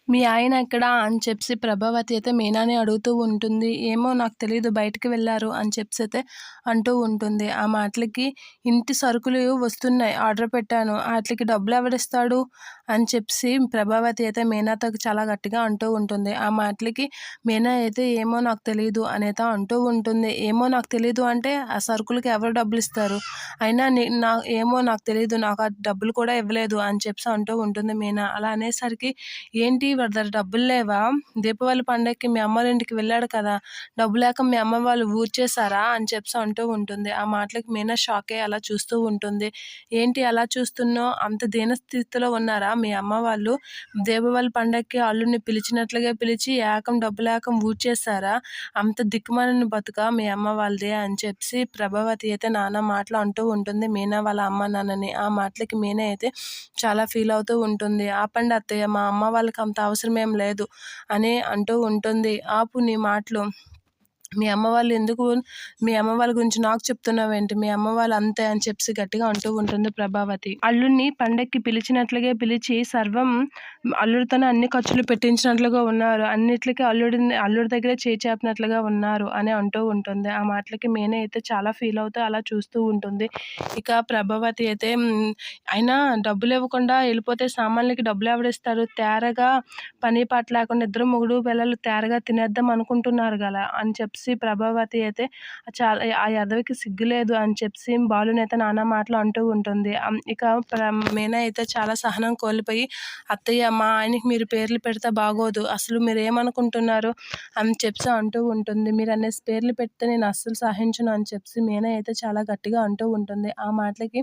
మీ ఆయన ఎక్కడా అని చెప్పేసి ప్రభావతి అయితే మీనాని అడుగుతూ ఉంటుంది. ఏమో నాకు తెలీదు బయటికి వెళ్లారు అని చెప్పేసైతే అంటూ ఉంటుంది. ఆ మాటలకి ఇంటి సరుకులు వస్తున్నాయి ఆర్డర్ పెట్టాను. ఆటిలకి డబ్బులెవడిస్తాడు అని చెప్పేసి ప్రభావతి అయితే మీనాతో చాలా గట్టిగా అంటూ ఉంటుంది. ఆ మాటలకి మీనా అయితే ఏమో నాకు తెలీదు అనేత అంటూ ఉంటుంది. ఏమో నాకు తెలీదు అంటే ఆ సరుకులకి ఎవరు డబ్బులిస్తారు? అయినా ఏమో నాకు తెలీదు. నాకు ఆ డబ్బులు కూడా ఇవ్వలేదు అని చెప్పేసి అంటూ ఉంటుంది మీనా. అలా అనేసరికి ఏంటి వాడి దగ్గర డబ్బులు లేవా? దీపావళి పండగకి మీ అమ్మోళ్ళ ఇంటికి వెళ్ళాడు కదా! డబ్బు లేక మీ అమ్మ వాళ్ళు ఊడ్చేశారా? అని చెప్పేసి అంటూ ఉంటుంది. ఆ మాటలకి మీనా షాక్ అయ్యి అలా చూస్తూ ఉంటుంది. ఏంటి అలా చూస్తున్నావు? అంత దీనస్థితిలో ఉన్నారా మీ అమ్మ వాళ్ళు? దీపావళి పండగకి అల్లుడిని పిలిచినట్లుగా పిలిచి డబ్బు లేక ఊడ్చేశారా? అంత దిక్కుమాలిన బతుకా మీ అమ్మ వాళ్ళది అని చెప్పేసి ప్రభావతి అయితే నానా మాటలు అంటూ ఉంటుంది మీనా వాళ్ళ అమ్మ నాన్నని. ఆ మాటలకి మీనా అయితే చాలా ఫీల్ అవుతూ ఉంటుంది. ఆపండి అత్తయ్య, మా అమ్మ వాళ్ళకి అంత అవసరం ఏం లేదు అని అంటూ ఉంటుంది. ఆపు నీ మాటలు. మీ అమ్మ వాళ్ళ గురించి నాకు చెప్తున్నావేంటి? మీ అమ్మ వాళ్ళు అంతే అని చెప్పేసి గట్టిగా అంటూ ఉంటుంది ప్రభావతి. అల్లుడిని పండక్కి పిలిచినట్లుగే పిలిచి అల్లుడితోనే అన్ని ఖర్చులు పెట్టించినట్లుగా ఉన్నారు. అన్నిట్లికి అల్లుడి దగ్గరే చేయి చాపినట్లుగా ఉన్నారు అని అంటూ ఉంటుంది. ఆ మాటలకి మీనా అయితే చాలా ఫీల్ అవుతూ అలా చూస్తూ ఉంటుంది. ఇక ప్రభావతి అయితే అయినా డబ్బులు ఇవ్వకుండా వెళ్ళిపోతే సామాన్లకి డబ్బులు ఎవడిస్తారు? తేరగా పని పాట లేకుండా ఇద్దరు మొగుడు పిల్లలు తేరగా తినేద్దాం అనుకుంటున్నారు గల అని చెప్పేసి ప్రభావతి అయితే చాలా ఆ ఎదవకి సిగ్గు లేదు అని చెప్పేసి బాలునైతే నానా మాటలు అంటూ ఉంటుంది. ఇక మీనా అయితే చాలా సహనం కోల్పోయి అత్తయ్య మా ఆయనకి మీరు పేర్లు పెడితే బాగోదు. అసలు మీరేమనుకుంటున్నారు అని చెప్పేసి అంటూ ఉంటుంది. మీరు అనేసి పేర్లు పెడితే నేను అస్సలు సహించను అని చెప్పేసి మీనా అయితే చాలా గట్టిగా అంటూ ఉంటుంది. ఆ మాటలకి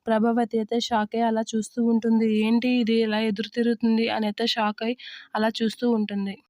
ప్రభావతి అయితే షాక్ అయ్యి అలా చూస్తూ ఉంటుంది. ఏంటి ఇది ఇలా ఎదురు తిరుగుతుంది అని అయితే షాక్ అయ్యి అలా చూస్తూ ఉంటుంది.